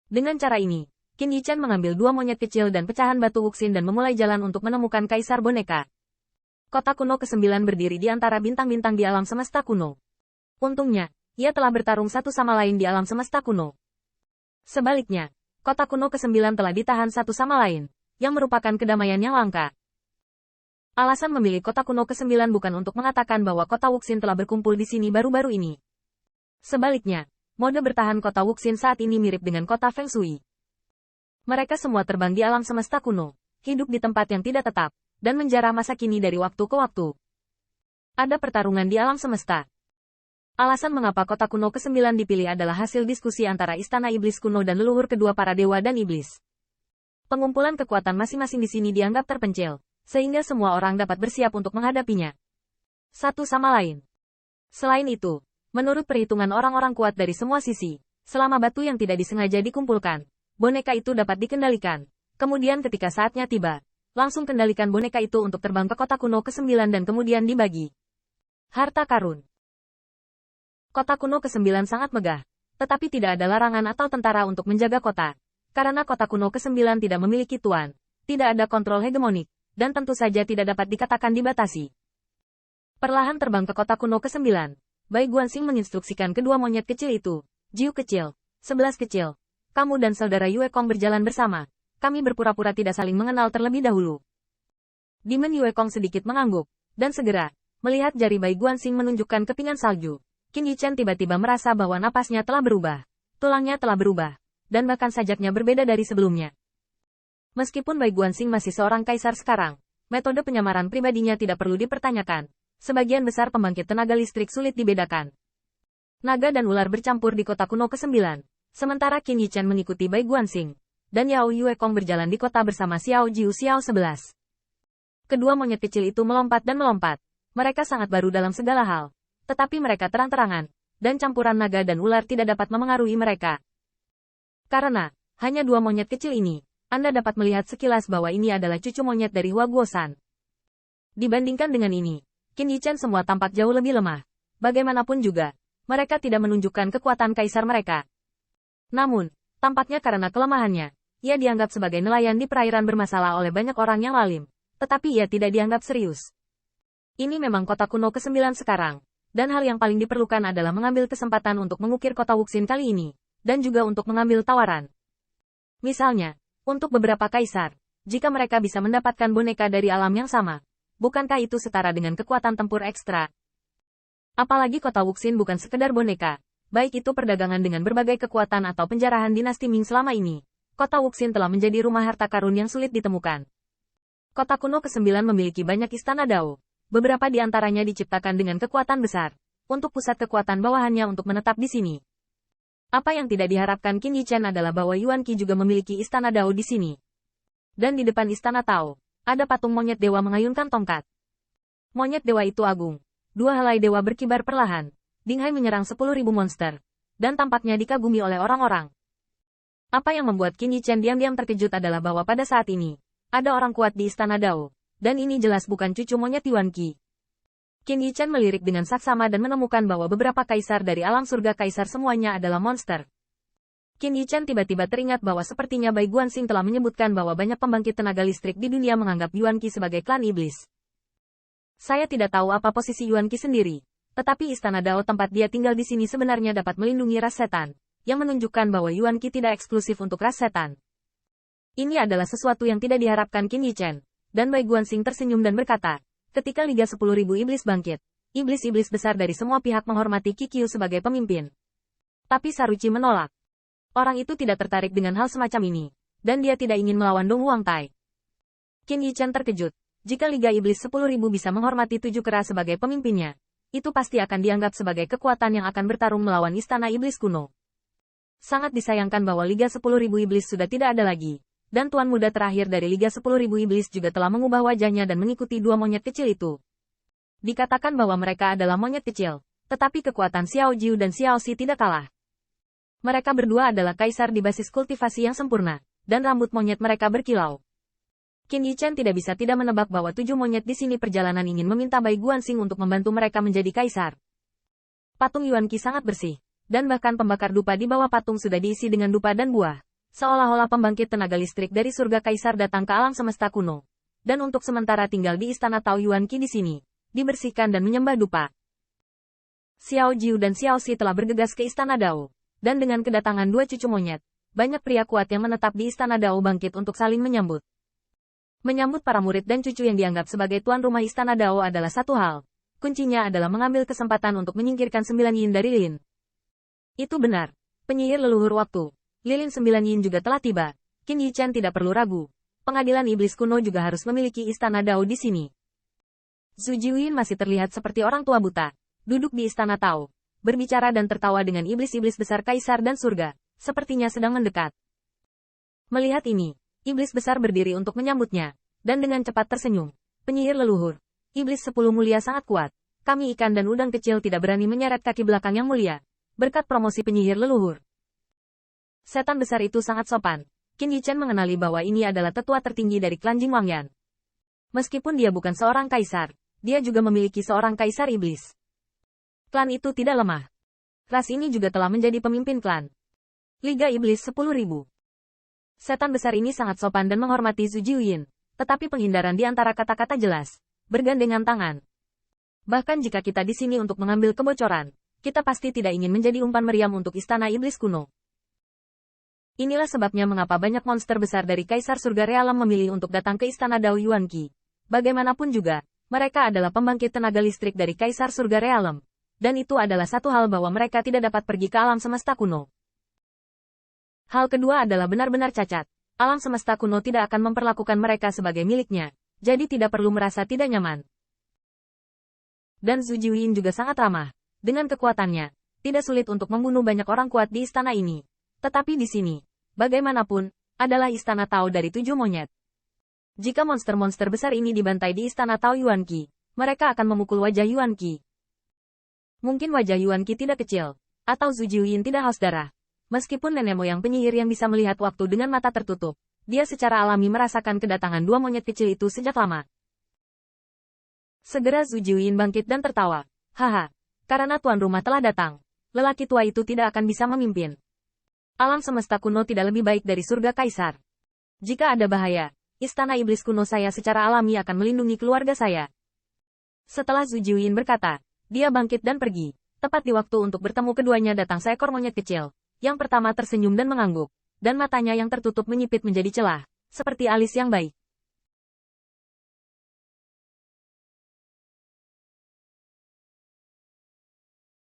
Dengan cara ini, Qin Yichen mengambil dua monyet kecil dan pecahan batu Wuxin dan memulai jalan untuk menemukan kaisar boneka. Kota kuno ke-9 berdiri di antara bintang-bintang di alam semesta kuno. Untungnya, ia telah bertarung satu sama lain di alam semesta kuno. Sebaliknya, kota kuno ke-9 telah ditahan satu sama lain, yang merupakan kedamaian yang langka. Alasan memilih kota kuno ke-9 bukan untuk mengatakan bahwa kota Wuxin telah berkumpul di sini baru-baru ini. Sebaliknya, mode bertahan kota Wuxin saat ini mirip dengan kota Feng Shui. Mereka semua terbang di alam semesta kuno, hidup di tempat yang tidak tetap, dan menjarah masa kini dari waktu ke waktu. Ada pertarungan di alam semesta. Alasan mengapa kota kuno ke-9 dipilih adalah hasil diskusi antara Istana Iblis kuno dan leluhur kedua para dewa dan iblis. Pengumpulan kekuatan masing-masing di sini dianggap terpencil, sehingga semua orang dapat bersiap untuk menghadapinya satu sama lain. Selain itu, menurut perhitungan orang-orang kuat dari semua sisi, selama batu yang tidak disengaja dikumpulkan, boneka itu dapat dikendalikan. Kemudian ketika saatnya tiba, langsung kendalikan boneka itu untuk terbang ke kota kuno ke-9 dan kemudian dibagi. Harta karun. Kota kuno ke-9 sangat megah, tetapi tidak ada larangan atau tentara untuk menjaga kota. Karena kota kuno ke-9 tidak memiliki tuan, tidak ada kontrol hegemonik, dan tentu saja tidak dapat dikatakan dibatasi. Perlahan terbang ke kota kuno ke-9, Bai Guanxing menginstruksikan kedua monyet kecil itu, Jiu kecil, 11 kecil, kamu dan saudara Yue Kong berjalan bersama. Kami berpura-pura tidak saling mengenal terlebih dahulu. Demon Yue Kong sedikit mengangguk, dan segera, melihat jari Bai Guanxing menunjukkan kepingan salju, Qin Yichen tiba-tiba merasa bahwa napasnya telah berubah, tulangnya telah berubah, dan bahkan sajaknya berbeda dari sebelumnya. Meskipun Bai Guanxing masih seorang kaisar sekarang, metode penyamaran pribadinya tidak perlu dipertanyakan. Sebagian besar pembangkit tenaga listrik sulit dibedakan. Naga dan ular bercampur di kota kuno ke-9, sementara Qin Yichen mengikuti Bai Guanxing, dan Yao Yue Kong berjalan di kota bersama Xiao Jiu Xiao 11. Kedua monyet kecil itu melompat dan melompat. Mereka sangat baru dalam segala hal, tetapi mereka terang-terangan, dan campuran naga dan ular tidak dapat memengaruhi mereka. Karena hanya dua monyet kecil ini, Anda dapat melihat sekilas bahwa ini adalah cucu monyet dari Hua Guosan. Dibandingkan dengan ini, Qin Yichen semua tampak jauh lebih lemah. Bagaimanapun juga, mereka tidak menunjukkan kekuatan kaisar mereka. Namun, tampaknya karena kelemahannya, ia dianggap sebagai nelayan di perairan bermasalah oleh banyak orang yang lalim, tetapi ia tidak dianggap serius. Ini memang kota kuno ke-9 sekarang, dan hal yang paling diperlukan adalah mengambil kesempatan untuk mengukir kota Wuxin kali ini, dan juga untuk mengambil tawaran. Misalnya, untuk beberapa kaisar, jika mereka bisa mendapatkan boneka dari alam yang sama, bukankah itu setara dengan kekuatan tempur ekstra? Apalagi kota Wuxin bukan sekedar boneka, baik itu perdagangan dengan berbagai kekuatan atau penjarahan dinasti Ming selama ini. Kota Wuxin telah menjadi rumah harta karun yang sulit ditemukan. Kota kuno ke-9 memiliki banyak istana Dao. Beberapa di antaranya diciptakan dengan kekuatan besar, untuk pusat kekuatan bawahannya untuk menetap di sini. Apa yang tidak diharapkan Qin Yichen adalah bahwa Yuan Qi juga memiliki istana Dao di sini. Dan di depan istana Tao, ada patung monyet dewa mengayunkan tongkat. Monyet dewa itu agung. Dua helai dewa berkibar perlahan. Dinghai menyerang 10.000 monster, dan tampaknya dikagumi oleh orang-orang. Apa yang membuat Qin Yichen diam-diam terkejut adalah bahwa pada saat ini, ada orang kuat di istana Dao, dan ini jelas bukan cucu monyet Yuan Qi. Qin Yichen melirik dengan saksama dan menemukan bahwa beberapa kaisar dari alam surga kaisar semuanya adalah monster. Qin Yichen tiba-tiba teringat bahwa sepertinya Bai Guanxing telah menyebutkan bahwa banyak pembangkit tenaga listrik di dunia menganggap Yuan Qi sebagai klan iblis. Saya tidak tahu apa posisi Yuan Qi sendiri, tetapi istana Dao tempat dia tinggal di sini sebenarnya dapat melindungi ras setan, yang menunjukkan bahwa Yuan Qi tidak eksklusif untuk ras setan. Ini adalah sesuatu yang tidak diharapkan Qin Yichen, dan Bai Guanxing tersenyum dan berkata, ketika Liga 10.000 Iblis bangkit, iblis-iblis besar dari semua pihak menghormati Qi sebagai pemimpin. Tapi Saruci menolak. Orang itu tidak tertarik dengan hal semacam ini, dan dia tidak ingin melawan Dong Huangtai. Qin Yichen terkejut, jika Liga Iblis 10.000 bisa menghormati 7 kera sebagai pemimpinnya, itu pasti akan dianggap sebagai kekuatan yang akan bertarung melawan Istana Iblis kuno. Sangat disayangkan bahwa Liga 10.000 Iblis sudah tidak ada lagi, dan Tuan Muda terakhir dari Liga 10.000 Iblis juga telah mengubah wajahnya dan mengikuti dua monyet kecil itu. Dikatakan bahwa mereka adalah monyet kecil, tetapi kekuatan Xiao Jiu dan Xiao Xi tidak kalah. Mereka berdua adalah kaisar di basis kultivasi yang sempurna, dan rambut monyet mereka berkilau. Qin Yichen tidak bisa tidak menebak bahwa 7 monyet di sini perjalanan ingin meminta Bai Guanxing untuk membantu mereka menjadi kaisar. Patung Yuan Qi sangat bersih, dan bahkan pembakar dupa di bawah patung sudah diisi dengan dupa dan buah. Seolah-olah pembangkit tenaga listrik dari surga kaisar datang ke alam semesta kuno. Dan untuk sementara tinggal di istana Tao Yuan Qi di sini, dibersihkan dan menyembah dupa. Xiao Jiu dan Xiao Xi telah bergegas ke istana Dao. Dan dengan kedatangan dua cucu monyet, banyak pria kuat yang menetap di istana Dao bangkit untuk saling menyambut. Menyambut para murid dan cucu yang dianggap sebagai tuan rumah istana Dao adalah satu hal. Kuncinya adalah mengambil kesempatan untuk menyingkirkan 9 yin dari Lin. Itu benar. Penyihir leluhur waktu. Lilin 9 yin juga telah tiba. Qin Yichen tidak perlu ragu. Pengadilan iblis kuno juga harus memiliki istana Dao di sini. Zhu Jiuyin masih terlihat seperti orang tua buta. Duduk di istana Tao. Berbicara dan tertawa dengan iblis-iblis besar kaisar dan surga. Sepertinya sedang mendekat. Melihat ini, iblis besar berdiri untuk menyambutnya. Dan dengan cepat tersenyum. Penyihir leluhur. Iblis 10 mulia sangat kuat. Kami ikan dan udang kecil tidak berani menyeret kaki belakang yang mulia. Berkat promosi penyihir leluhur. Setan besar itu sangat sopan. Qin Yichen mengenali bahwa ini adalah tetua tertinggi dari klan Jin Wangyan. Meskipun dia bukan seorang kaisar, dia juga memiliki seorang kaisar iblis. Klan itu tidak lemah. Ras ini juga telah menjadi pemimpin klan. Liga Iblis 10.000. Setan besar ini sangat sopan dan menghormati Zhu Jiuyin, tetapi penghindaran di antara kata-kata jelas, bergandengan tangan. Bahkan jika kita di sini untuk mengambil kebocoran, kita pasti tidak ingin menjadi umpan meriam untuk istana iblis kuno. Inilah sebabnya mengapa banyak monster besar dari Kaisar Surga Realem memilih untuk datang ke istana Dao Yuan Qi. Bagaimanapun juga, mereka adalah pembangkit tenaga listrik dari Kaisar Surga Realem. Dan itu adalah satu hal bahwa mereka tidak dapat pergi ke alam semesta kuno. Hal kedua adalah benar-benar cacat. Alam semesta kuno tidak akan memperlakukan mereka sebagai miliknya, jadi tidak perlu merasa tidak nyaman. Dan Zhu Jiuyin juga sangat ramah. Dengan kekuatannya, tidak sulit untuk membunuh banyak orang kuat di istana ini. Tetapi di sini, bagaimanapun, adalah istana Tao dari 7 monyet. Jika monster-monster besar ini dibantai di istana Tao Yuan Qi, mereka akan memukul wajah Yuan Qi. Mungkin wajah Yuan Qi tidak kecil, atau Zhu Jiuyin tidak haus darah. Meskipun nenek moyang penyihir yang bisa melihat waktu dengan mata tertutup, dia secara alami merasakan kedatangan 2 monyet kecil itu sejak lama. Segera Zhu Jiuyin bangkit dan tertawa. Haha, karena tuan rumah telah datang, lelaki tua itu tidak akan bisa memimpin. Alam semesta kuno tidak lebih baik dari surga kaisar. Jika ada bahaya, istana iblis kuno saya secara alami akan melindungi keluarga saya. Setelah Zhu Jiuyin berkata, dia bangkit dan pergi. Tepat di waktu untuk bertemu keduanya datang seekor monyet kecil. Yang pertama tersenyum dan mengangguk. Dan matanya yang tertutup menyipit menjadi celah. Seperti alis yang baik.